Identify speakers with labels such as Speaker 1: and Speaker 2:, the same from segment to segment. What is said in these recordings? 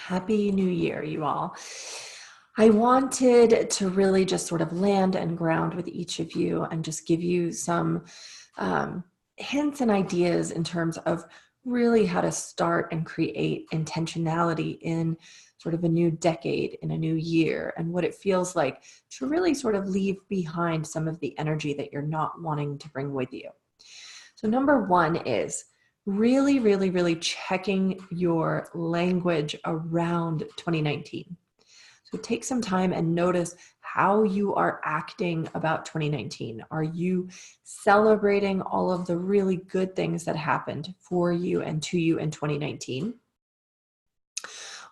Speaker 1: Happy New Year, you all. I wanted to really just sort of land and ground with each of you and just give you some hints and ideas in terms of really how to start and create intentionality in sort of a new decade, in a new year, and what it feels like to really sort of leave behind some of the energy that you're not wanting to bring with you. So number one is really checking your language around 2019. So take some time and notice how you are acting about 2019. Are you celebrating all of the really good things that happened for you and to you in 2019?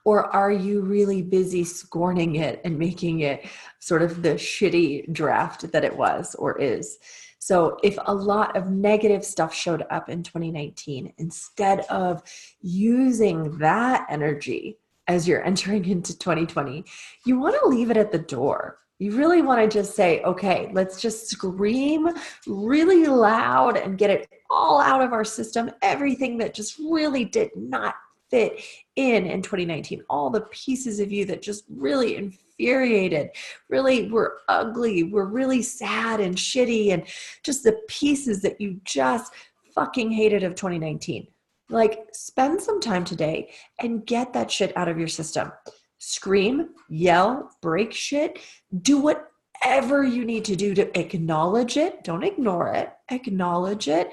Speaker 1: Or are you really busy scorning it and making it sort of the shitty draft that it was or is? So if a lot of negative stuff showed up in 2019, instead of using that energy as you're entering into 2020, you want to leave it at the door. You really want to just say, okay, let's just scream really loud and get it all out of our system. Everything that just really did not fit in 2019, all the pieces of you that just really infuriated, really were ugly, were really sad and shitty, and just the pieces that you just fucking hated of 2019. Like, spend some time today and get that shit out of your system. Scream, yell, break shit, do whatever you need to do to acknowledge it. Don't ignore it. Acknowledge it.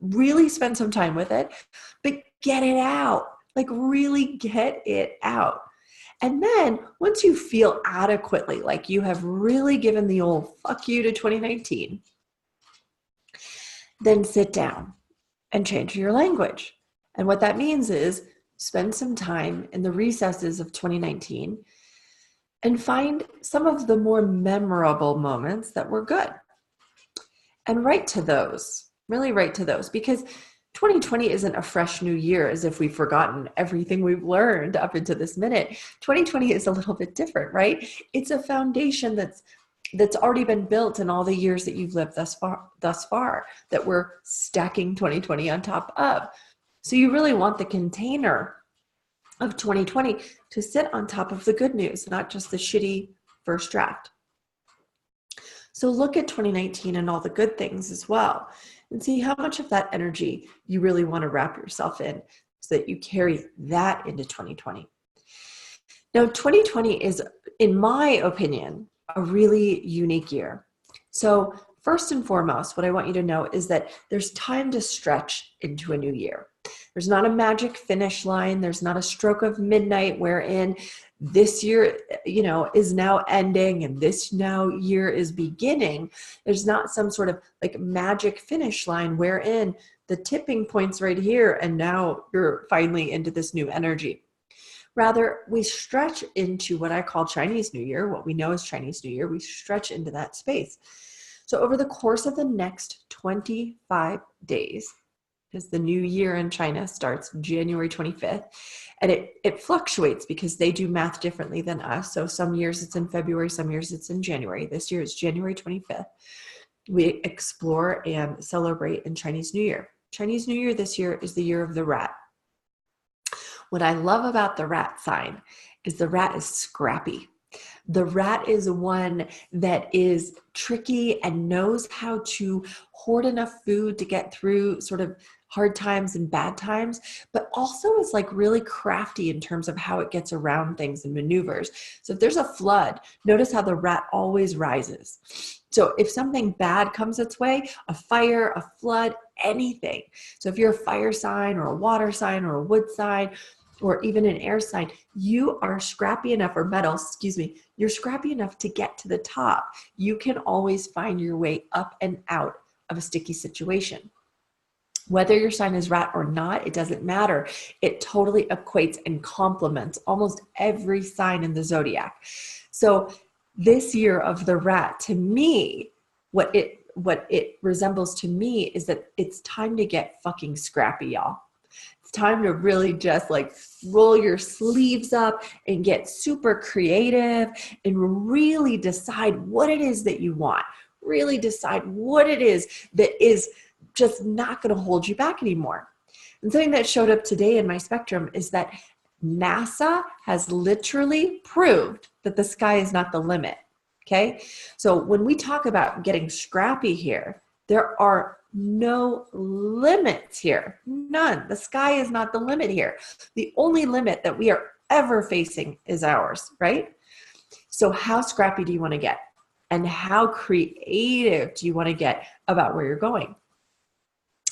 Speaker 1: Really spend some time with it, but get it out. Like, really get it out. And then once you feel adequately, like you have really given the old fuck you to 2019, then sit down and change your language. And what that means is spend some time in the recesses of 2019 and find some of the more memorable moments that were good. And write to those, really write to those, because 2020 isn't a fresh new year as if we've forgotten everything we've learned up into this minute. 2020 is a little bit different, right? It's a foundation that's already been built in all the years that you've lived thus far that we're stacking 2020 on top of. So you really want the container of 2020 to sit on top of the good news, not just the shitty first draft. So look at 2019 and all the good things as well, and see how much of that energy you really want to wrap yourself in so that you carry that into 2020. Now, 2020 is, in my opinion, a really unique year. So first and foremost, what I want you to know is that there's time to stretch into a new year. There's not a magic finish line. There's not a stroke of midnight wherein this year, is now ending and this now year is beginning. There's not some sort of like magic finish line wherein the tipping point's right here and now you're finally into this new energy. Rather, we stretch into what I call Chinese New Year, what we know as Chinese New Year. We stretch into that space. So over the course of the next 25 days, because the new year in China starts January 25th, and it fluctuates because they do math differently than us. So some years it's in February, some years it's in January. This year is January 25th. We explore and celebrate in Chinese New Year. Chinese New Year this year is the year of the rat. What I love about the rat sign is the rat is scrappy. The rat is one that is tricky and knows how to hoard enough food to get through sort of hard times and bad times, but also is like really crafty in terms of how it gets around things and maneuvers. So if there's a flood, notice how the rat always rises. So if something bad comes its way, a fire, a flood, anything. So if you're a fire sign or a water sign or a wood sign, or even an air sign, you are scrappy enough, or metal, excuse me, you're scrappy enough to get to the top. You can always find your way up and out of a sticky situation. Whether your sign is rat or not, it doesn't matter. It totally equates and complements almost every sign in the zodiac. So this year of the rat, to me, what it resembles to me is that it's time to get fucking scrappy, y'all. It's time to really just like roll your sleeves up and get super creative and really decide what it is that you want. Really decide what it is that is just not going to hold you back anymore. And something that showed up today in my spectrum is that NASA has literally proved that the sky is not the limit. Okay. So when we talk about getting scrappy here, there are no limits here. None. The sky is not the limit here. The only limit that we are ever facing is ours, right? So how scrappy do you want to get? And how creative do you want to get about where you're going?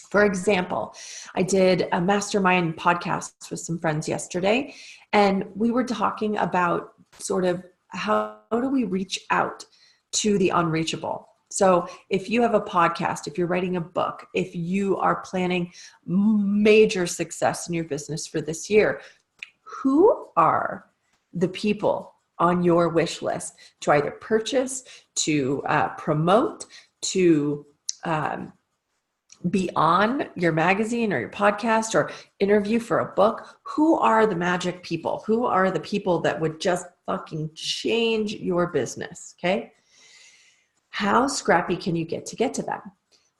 Speaker 1: For example, I did a mastermind podcast with some friends yesterday, and we were talking about sort of how do we reach out to the unreachable. So if you have a podcast, if you're writing a book, if you are planning major success in your business for this year, who are the people on your wish list to either purchase, to promote, to be on your magazine or your podcast or interview for a book? Who are the magic people? Who are the people that would just fucking change your business? Okay. How scrappy can you get to them?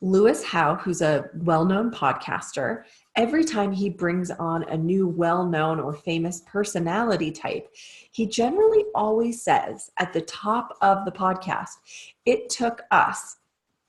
Speaker 1: Lewis Howes, who's a well-known podcaster, every time he brings on a new well-known or famous personality type, he generally always says at the top of the podcast, it took us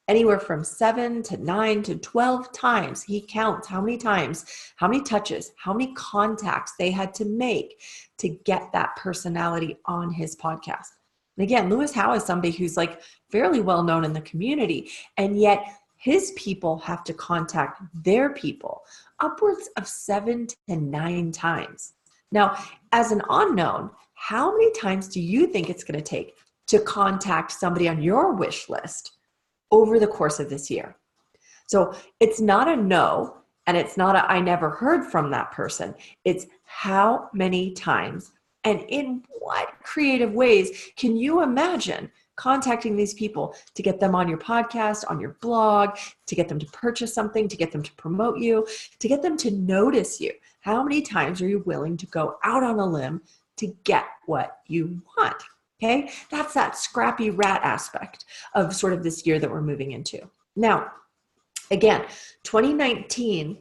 Speaker 1: anywhere from 7 to 9 to 12 times. He counts how many times, how many touches, how many contacts they had to make to get that personality on his podcast. And again, Lewis Howes is somebody who's like fairly well known in the community, and yet his people have to contact their people upwards of 7 to 9 times. Now, as an unknown, how many times do you think it's going to take to contact somebody on your wish list over the course of this year? So it's not a no, and it's not a I never heard from that person. It's how many times and in what creative ways can you imagine contacting these people to get them on your podcast, on your blog, to get them to purchase something, to get them to promote you, to get them to notice you? How many times are you willing to go out on a limb to get what you want? Okay, that's that scrappy rat aspect of sort of this year that we're moving into. Now, again, 2019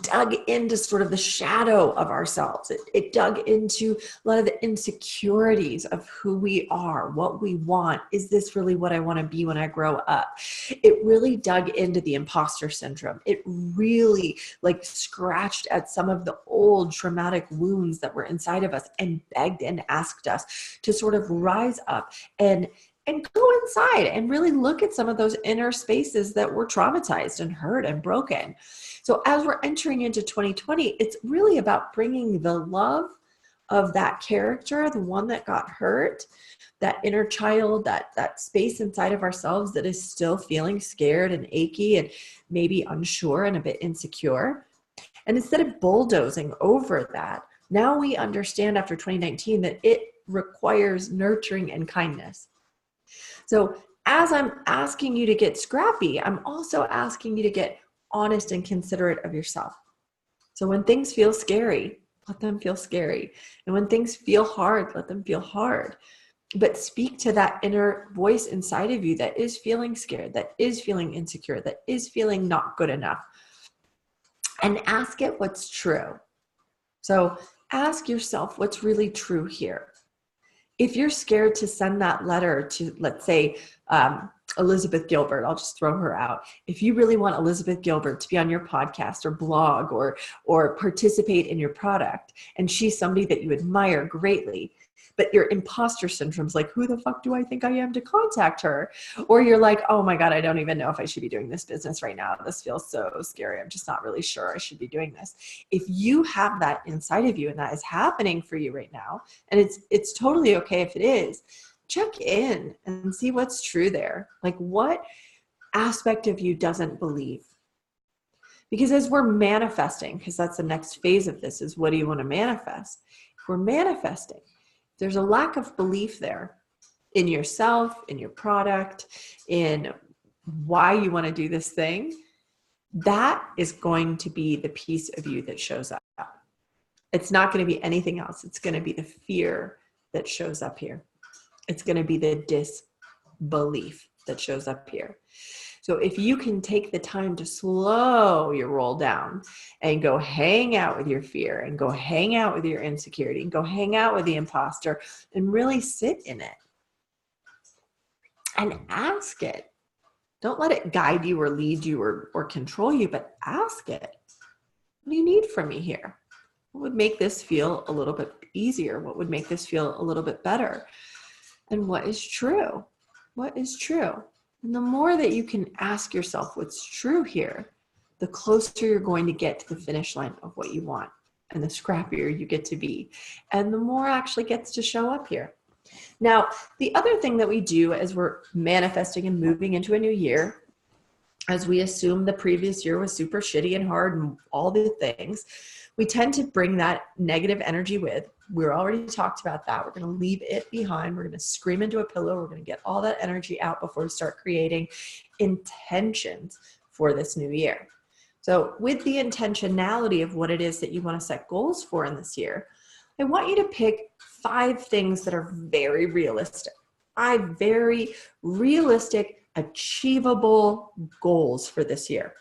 Speaker 1: dug into sort of the shadow of ourselves. It dug into a lot of the insecurities of who we are, what we want. Is this really what I want to be when I grow up? It really dug into the imposter syndrome. It really like scratched at some of the old traumatic wounds that were inside of us and begged and asked us to sort of rise up and go inside and really look at some of those inner spaces that were traumatized and hurt and broken. So as we're entering into 2020, it's really about bringing the love of that character, the one that got hurt, that inner child, that space inside of ourselves that is still feeling scared and achy and maybe unsure and a bit insecure. And instead of bulldozing over that, now we understand after 2019 that it requires nurturing and kindness. So as I'm asking you to get scrappy, I'm also asking you to get honest and considerate of yourself. So when things feel scary, let them feel scary. And when things feel hard, let them feel hard. But speak to that inner voice inside of you that is feeling scared, that is feeling insecure, that is feeling not good enough. And ask it what's true. So ask yourself what's really true here. If you're scared to send that letter to, let's say, Elizabeth Gilbert, I'll just throw her out. If you really want Elizabeth Gilbert to be on your podcast or blog or participate in your product, and she's somebody that you admire greatly, but your imposter syndrome's like, who the fuck do I think I am to contact her? Or you're like, oh my God, I don't even know if I should be doing this business right now. This feels so scary. I'm just not really sure I should be doing this. If you have that inside of you and that is happening for you right now, and it's totally okay if it is, check in and see what's true there. Like, what aspect of you doesn't believe? Because as we're manifesting, because that's the next phase of this, is what do you want to manifest? If we're manifesting, there's a lack of belief there in yourself, in your product, in why you want to do this thing. That is going to be the piece of you that shows up. It's not going to be anything else. It's going to be the fear that shows up here. It's going to be the disbelief that shows up here. So if you can take the time to slow your roll down and go hang out with your fear and go hang out with your insecurity and go hang out with the imposter and really sit in it and ask it. Don't let it guide you or lead you or control you, but ask it. What do you need from me here? What would make this feel a little bit easier? What would make this feel a little bit better? And what is true? What is true? And the more that you can ask yourself what's true here, the closer you're going to get to the finish line of what you want, and the scrappier you get to be, and the more actually gets to show up here. Now, the other thing that we do as we're manifesting and moving into a new year, as we assume the previous year was super shitty and hard and all the things, we tend to bring that negative energy with. We're already talked about that. We're going to leave it behind. We're going to scream into a pillow. We're going to get all that energy out before we start creating intentions for this new year. So with the intentionality of what it is that you want to set goals for in this year, I want you to pick 5 things that are very realistic. 5 very realistic, achievable goals for this year.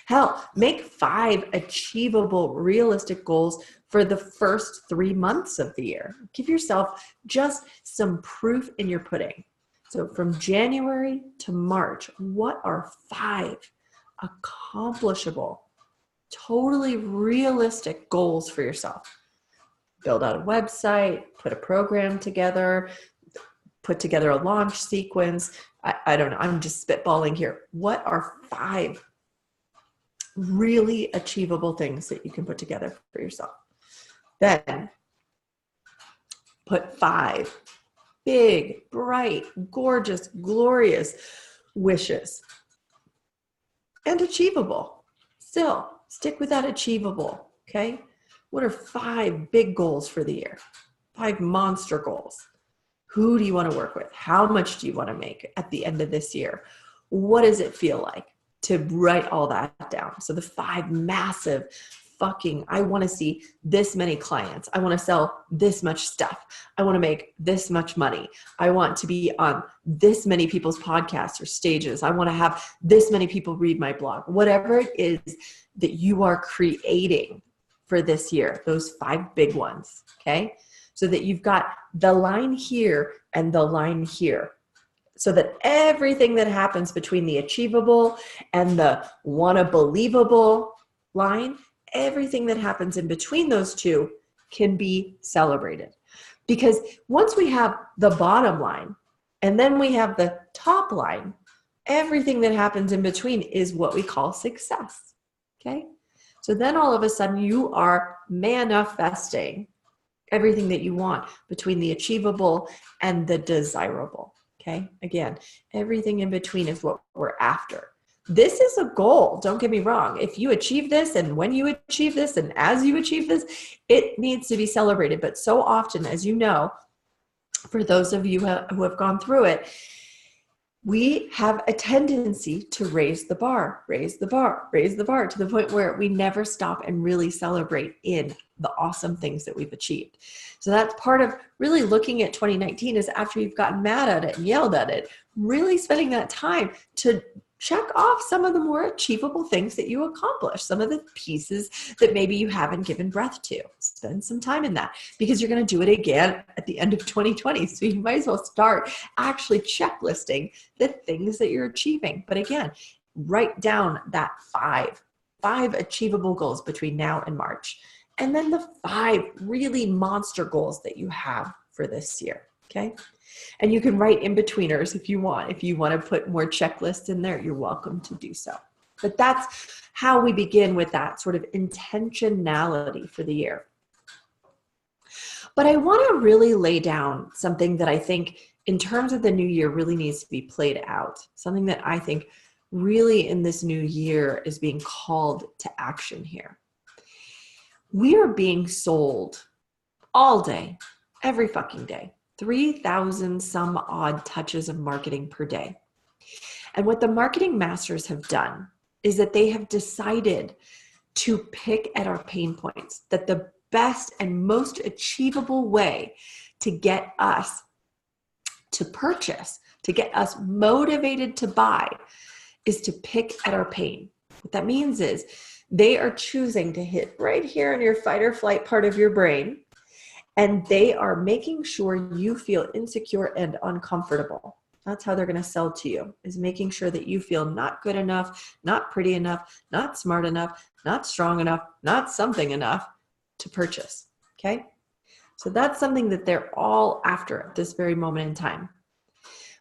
Speaker 1: Hell, make 5 achievable, realistic goals for the first 3 months of the year. Give yourself just some proof in your pudding. So from January to March, what are 5 accomplishable, totally realistic goals for yourself? Build out a website, put a program together, put together a launch sequence. I don't know. I'm just spitballing here. What are 5 really achievable things that you can put together for yourself? Then put 5 big, bright, gorgeous, glorious wishes. And achievable. Still, stick with that achievable, okay? What are 5 big goals for the year? 5 monster goals. Who do you want to work with? How much do you want to make at the end of this year? What does it feel like to write all that down? So the 5 massive I want to see this many clients. I want to sell this much stuff. I want to make this much money. I want to be on this many people's podcasts or stages. I want to have this many people read my blog. Whatever it is that you are creating for this year, those 5 big ones, okay? So that you've got the line here and the line here. So that everything that happens between the achievable and the wanna believable line, everything that happens in between those two can be celebrated. Because once we have the bottom line and then we have the top line, everything that happens in between is what we call success, okay? So then all of a sudden you are manifesting everything that you want between the achievable and the desirable, okay? Again, everything in between is what we're after. This is a goal, don't get me wrong. If you achieve this and when you achieve this and as you achieve this, it needs to be celebrated. But so often, as you know, for those of you who have gone through it, we have a tendency to raise the bar to the point where we never stop and really celebrate in the awesome things that we've achieved. So that's part of really looking at 2019 is after you've gotten mad at it and yelled at it, really spending that time to check off some of the more achievable things that you accomplished, some of the pieces that maybe you haven't given breath to. Spend some time in that because you're going to do it again at the end of 2020. So you might as well start actually checklisting the things that you're achieving. But again, write down that five achievable goals between now and March. And then the 5 really monster goals that you have for this year. Okay. And you can write in-betweeners if you want. If you want to put more checklists in there, you're welcome to do so. But that's how we begin with that sort of intentionality for the year. But I want to really lay down something that I think in terms of the new year really needs to be played out. Something that I think really in this new year is being called to action here. We are being sold all day, every fucking day. 3,000 some odd touches of marketing per day. And what the marketing masters have done is that they have decided to pick at our pain points, that the best and most achievable way to get us to purchase, to get us motivated to buy, is to pick at our pain. What that means is they are choosing to hit right here in your fight or flight part of your brain, and they are making sure you feel insecure and uncomfortable. That's how they're going to sell to you, is making sure that you feel not good enough, not pretty enough, not smart enough, not strong enough, not something enough to purchase. Okay? So that's something that they're all after at this very moment in time.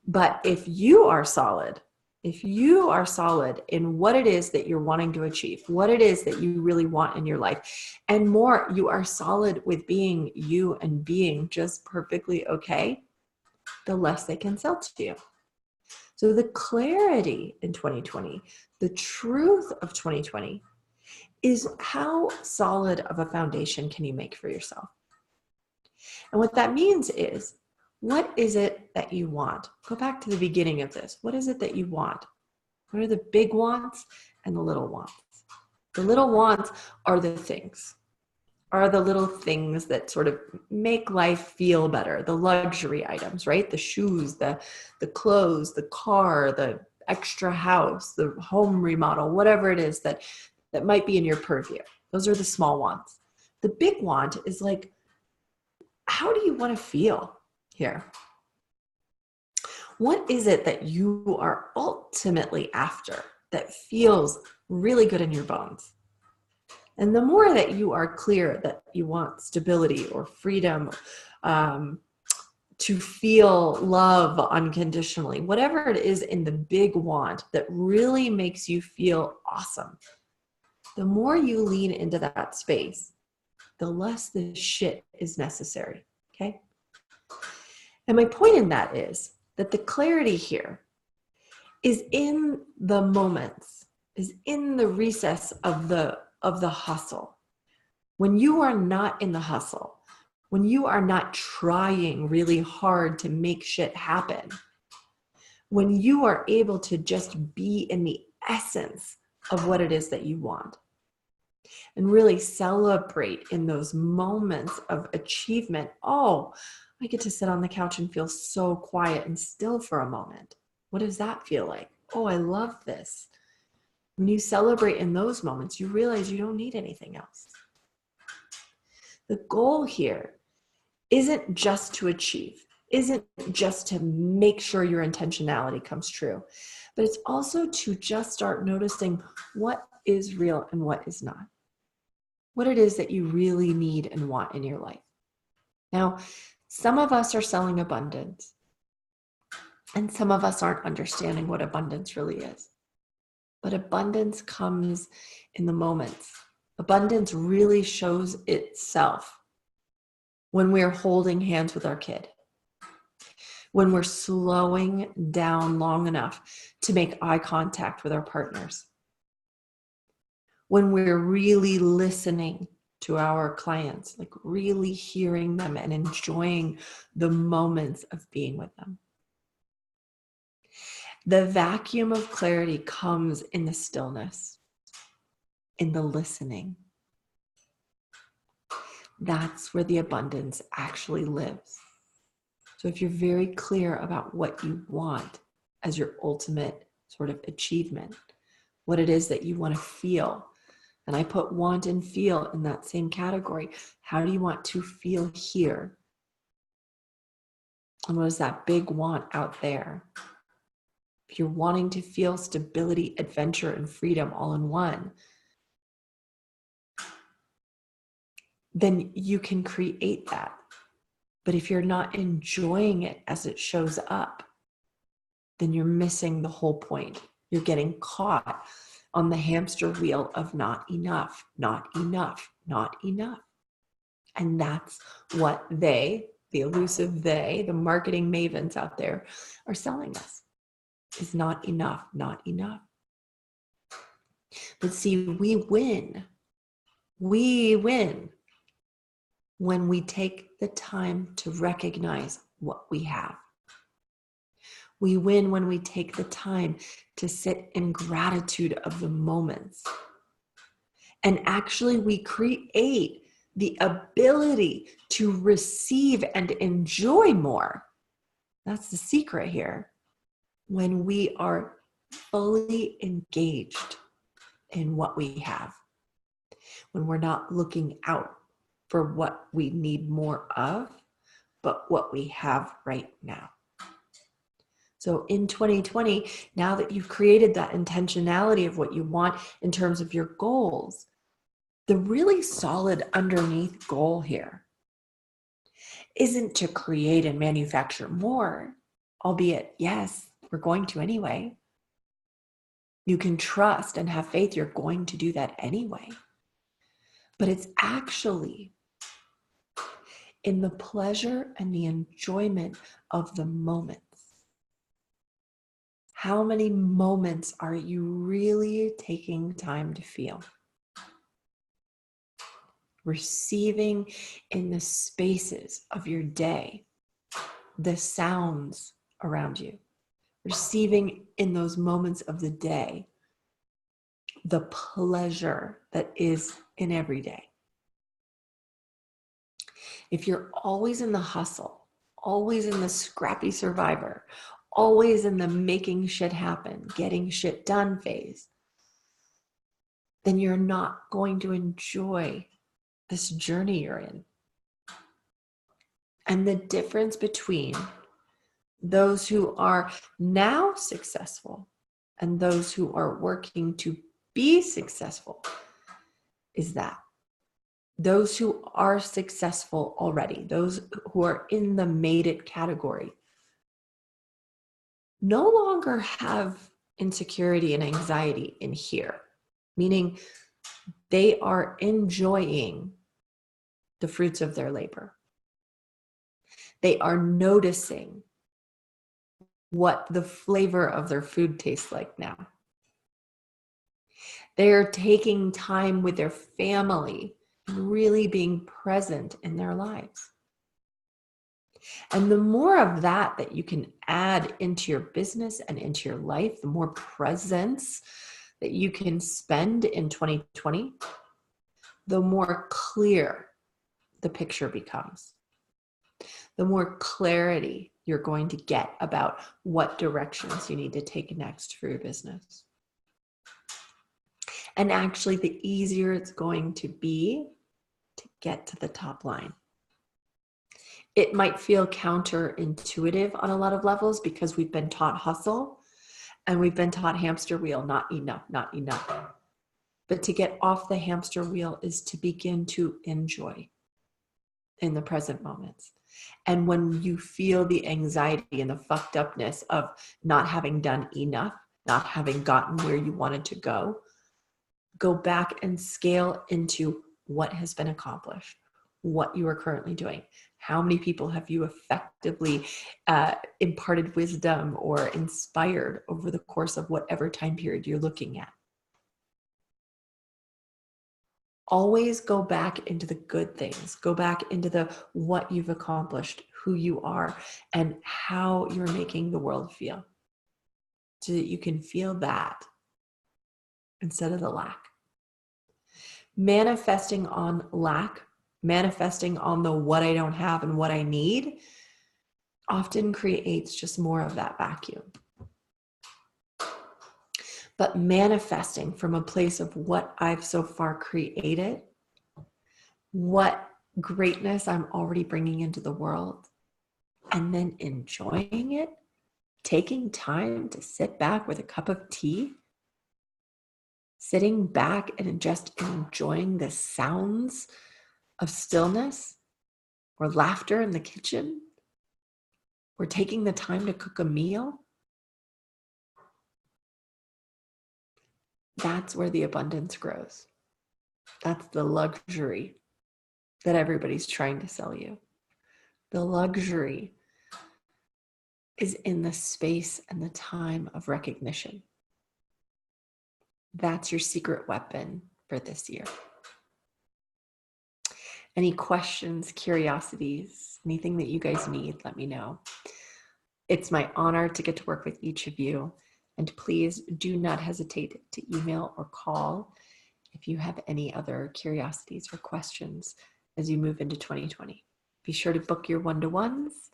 Speaker 1: But if you are solid in what it is that you're wanting to achieve, what it is that you really want in your life, and more, you are solid with being you and being just perfectly okay, the less they can sell to you. So the clarity in 2020, the truth of 2020 is how solid of a foundation can you make for yourself? And what that means is, what is it that you want? Go back to the beginning of this. What is it that you want? What are the big wants and the little wants? The little wants are the little things that sort of make life feel better. The luxury items, right? The shoes, the clothes, the car, the extra house, the home remodel, whatever it is that might be in your purview. Those are the small wants. The big want is like, how do you want to feel here? What is it that you are ultimately after that feels really good in your bones? And the more that you are clear that you want stability or freedom, to feel love unconditionally, whatever it is in the big want that really makes you feel awesome, the more you lean into that space, the less the shit is necessary, okay? And my point in that is that the clarity here is in the moments, is in the recess of the hustle. When you are not in the hustle, when you are not trying really hard to make shit happen, when you are able to just be in the essence of what it is that you want, and really celebrate in those moments of achievement. Oh, I get to sit on the couch and feel so quiet and still for a moment. What does that feel like? Oh, I love this. When you celebrate in those moments, you realize you don't need anything else. The goal here isn't just to achieve, isn't just to make sure your intentionality comes true, but it's also to just start noticing what is real and what is not. What it is that you really need and want in your life. Now, some of us are selling abundance, and some of us aren't understanding what abundance really is. But abundance comes in the moments. Abundance really shows itself when we're holding hands with our kid, when we're slowing down long enough to make eye contact with our partners, when we're really listening to our clients, like really hearing them and enjoying the moments of being with them. The vacuum of clarity comes in the stillness, in the listening. That's where the abundance actually lives. So if you're very clear about what you want as your ultimate sort of achievement, what it is that you want to feel, and I put want and feel in that same category. How do you want to feel here? And what is that big want out there? If you're wanting to feel stability, adventure, and freedom all in one, then you can create that. But if you're not enjoying it as it shows up, then you're missing the whole point. You're getting caught on the hamster wheel of not enough, not enough, not enough. And that's what they, the elusive they, the marketing mavens out there are selling us, is not enough, not enough. But see, we win when we take the time to recognize what we have. We win when we take the time to sit in gratitude of the moments. And actually, we create the ability to receive and enjoy more. That's the secret here. When we are fully engaged in what we have, when we're not looking out for what we need more of, but what we have right now. So in 2020, now that you've created that intentionality of what you want in terms of your goals, the really solid underneath goal here isn't to create and manufacture more, albeit, yes, we're going to anyway. You can trust and have faith you're going to do that anyway. But it's actually in the pleasure and the enjoyment of the moments. How many moments are you really taking time to feel? Receiving in the spaces of your day, the sounds around you. Receiving in those moments of the day, the pleasure that is in every day. If you're always in the hustle, always in the scrappy survivor, always in the making shit happen, getting shit done phase, then you're not going to enjoy this journey you're in. And the difference between those who are now successful and those who are working to be successful is that those who are successful already, those who are in the made it category, no longer have insecurity and anxiety in here, meaning they are enjoying the fruits of their labor. They are noticing what the flavor of their food tastes like now. They're taking time with their family and really being present in their lives. And the more of that that you can add into your business and into your life, the more presence that you can spend in 2020, the more clear the picture becomes. The more clarity you're going to get about what directions you need to take next for your business. And actually, the easier it's going to be to get to the top line. It might feel counterintuitive on a lot of levels because we've been taught hustle and we've been taught hamster wheel, not enough, not enough. But to get off the hamster wheel is to begin to enjoy in the present moments. And when you feel the anxiety and the fucked upness of not having done enough, not having gotten where you wanted to go back and scale into what has been accomplished, what you are currently doing. How many people have you effectively imparted wisdom or inspired over the course of whatever time period you're looking at? Always go back into the good things. Go back into the what you've accomplished, who you are, and how you're making the world feel, so that you can feel that instead of the lack. Manifesting on lack, manifesting on the what I don't have and what I need, often creates just more of that vacuum. But manifesting from a place of what I've so far created, what greatness I'm already bringing into the world, and then enjoying it, taking time to sit back with a cup of tea, sitting back and just enjoying the sounds of stillness or laughter in the kitchen, or taking the time to cook a meal. That's where the abundance grows. That's the luxury that everybody's trying to sell you. The luxury is in the space and the time of recognition. That's your secret weapon for this year. Any questions, curiosities, anything that you guys need, let me know. It's my honor to get to work with each of you. And please do not hesitate to email or call if you have any other curiosities or questions as you move into 2020. Be sure to book your one-to-ones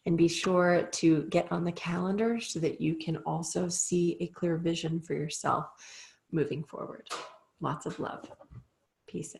Speaker 1: and be sure to get on the calendar so that you can also see a clear vision for yourself moving forward. Lots of love. Peace.